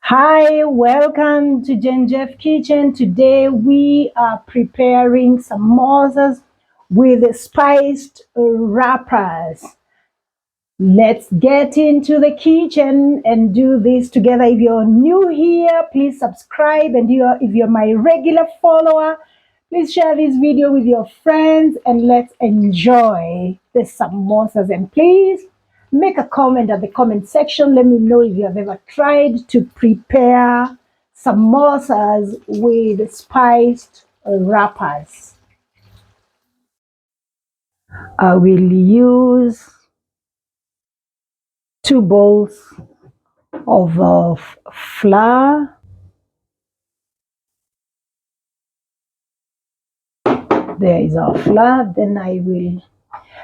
Hi, welcome to Jane Geff Kitchen. Today we are preparing samosas with spiced wrappers. Let's get into the kitchen and do this together. If you're new here, please subscribe, and if you're my regular follower, please share this video with your friends and let's enjoy the samosas. And please make a comment at the comment section. Let me know if you have ever tried to prepare samosas with spiced wrappers. I will use 2 bowls of flour. There is our flour. Then I will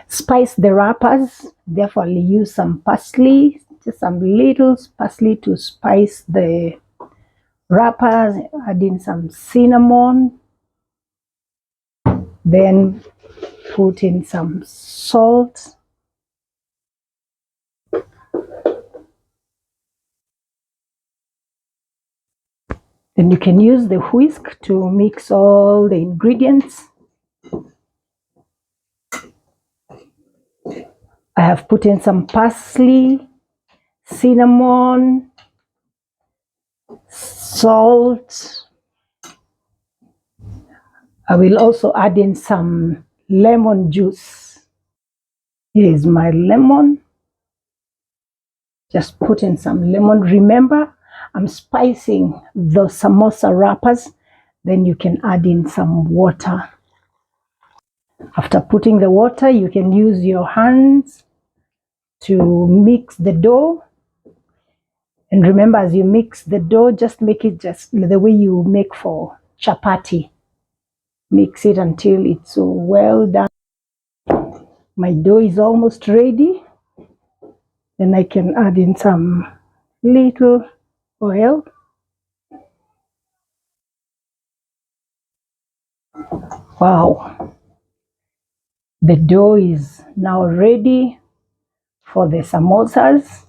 spice the wrappers. Therefore, I'll use some parsley, just some little parsley to spice the wrappers. Add in some cinnamon. Then put in some salt. Then you can use the whisk to mix all the ingredients. I have put in some parsley, cinnamon, salt. I will also add in some lemon juice. Here is my lemon. Just put in some lemon. Remember, I'm spicing the samosa wrappers. Then you can add in some water. After putting the water, you can use your hands to mix the dough. And remember, as you mix the dough, just make it just the way you make for chapati. Mix it until it's well done. My dough is almost ready. Then I can add in some little oil. Wow, the dough is now ready for the samosas.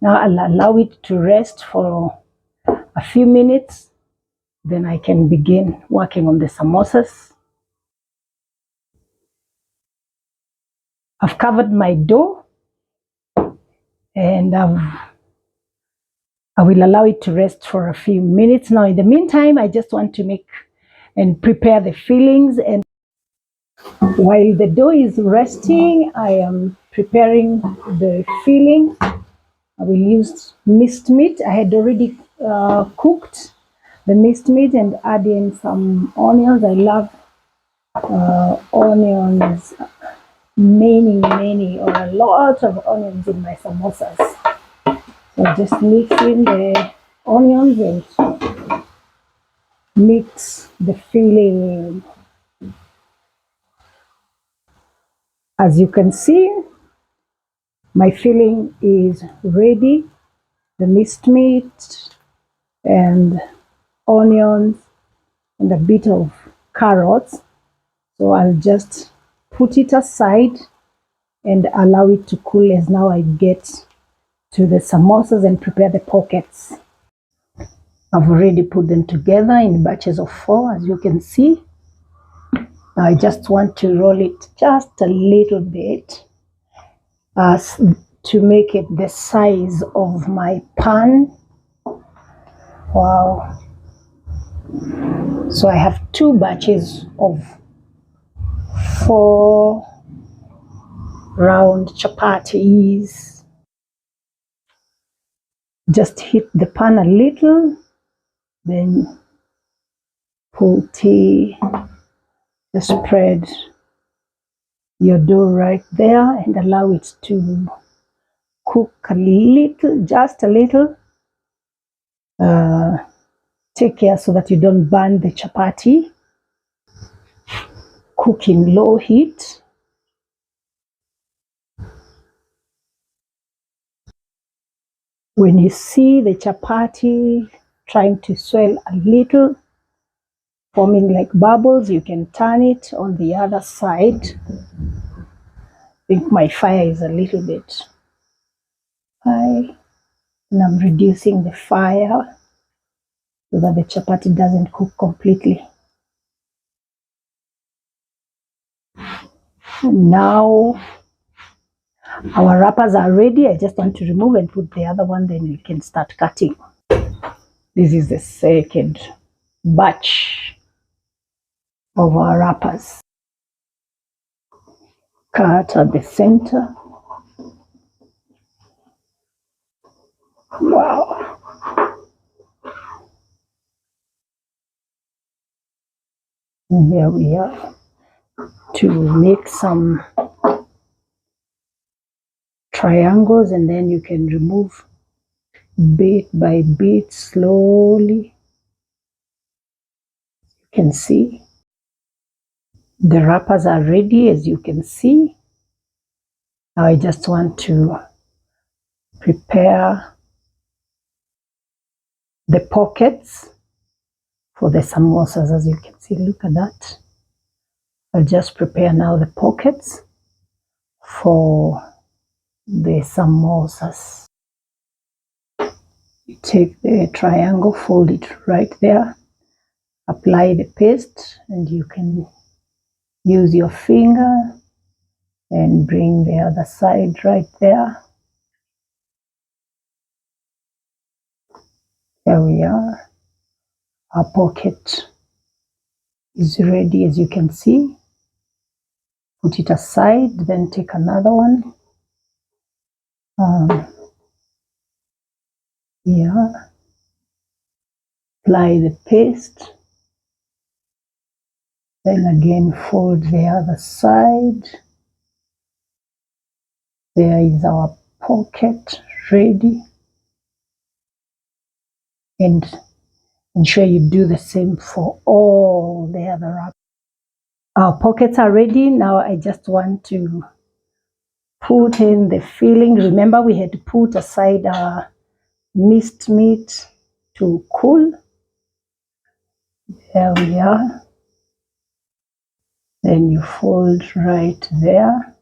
Now I'll allow it to rest for a few minutes. Then I can begin working on the samosas. I've covered my dough and I will allow it to rest for a few minutes. Now in the meantime, I just want to make and prepare the fillings. And while the dough is resting, I am preparing the filling. I will use minced meat. I had already cooked the minced meat and add in some onions. I love onions, many or a lot of onions in my samosas. So just mix in the onions and mix the filling. As you can see, my filling is ready. The minced meat and onions and a bit of carrots. So I'll just put it aside and allow it to cool as now I get to the samosas and prepare the pockets. I've already put them together in batches of 4, as you can see. Now I just want to roll it just a little bit to make it the size of my pan. Wow. So I have 2 batches of 4 round chapatis. Just heat the pan a little, then put the spread your dough right there and allow it to cook a little, just a little. Take care so that you don't burn the chapati. Cook in low heat. When you see the chapati trying to swell a little, forming like bubbles, you can turn it on the other side. I think my fire is a little bit high. And I'm reducing the fire so that the chapati doesn't cook completely. And now our wrappers are ready. I just want to remove and put the other one, then we can start cutting. This is the second batch of our wrappers. Cut at the center. Wow. And there we are. To make some triangles, and then you can remove bit by bit slowly. You can see the wrappers are ready, as you can see. Now I just want to prepare the pockets for the samosas. As you can see, look at that. I'll just prepare now the pockets for the samosas. You take the triangle, fold it right there, apply the paste, and you can use your finger and bring the other side right there. There we are. Our pocket is ready, as you can see. Put it aside, then take another one. Yeah. Apply the paste. Then again fold the other side. There is our pocket ready. And ensure you do the same for all the other wrappers. Our pockets are ready. Now I just want to put in the filling. Remember, we had to put aside our minced meat to cool. There we are. Then you fold right there.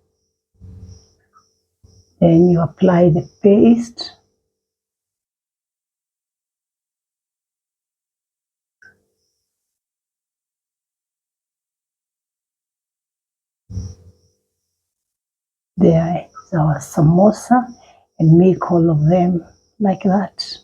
Then you apply the paste. There is our samosa, and make all of them like that.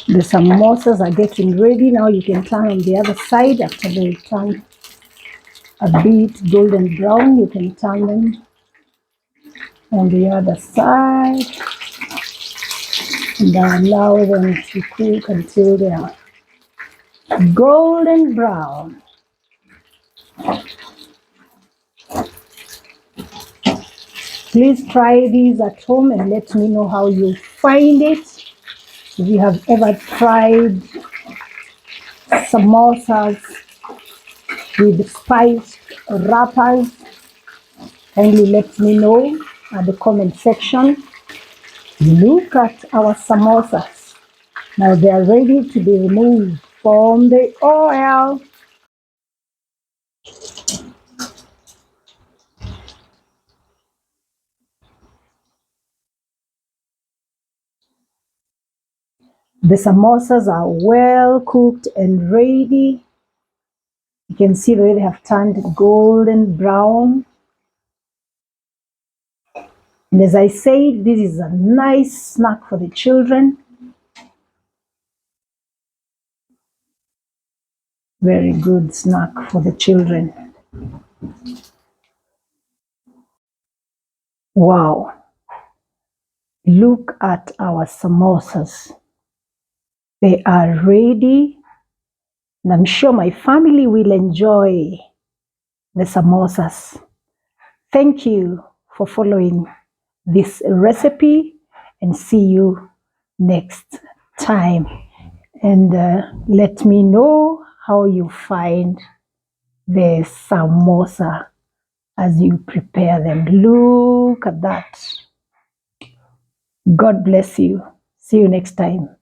The samosas are getting ready. Now you can turn on the other side. After they turn a bit golden brown, you can turn them on the other side and allow them to cook until they are golden brown. Please try these at home and let me know how you find it. If you have ever tried samosas with spiced wrappers, kindly let me know at the comment section. Look at our samosas. Now they are ready to be removed from the oil. The samosas are well cooked and ready. You can see the way they have turned golden brown. And as I said, this is a nice snack for the children. Very good snack for the children. Wow. Look at our samosas. They are ready, and I'm sure my family will enjoy the samosas. Thank you for following this recipe, and see you next time. and let me know how you find the samosa as you prepare them. Look at that. God bless you. See you next time.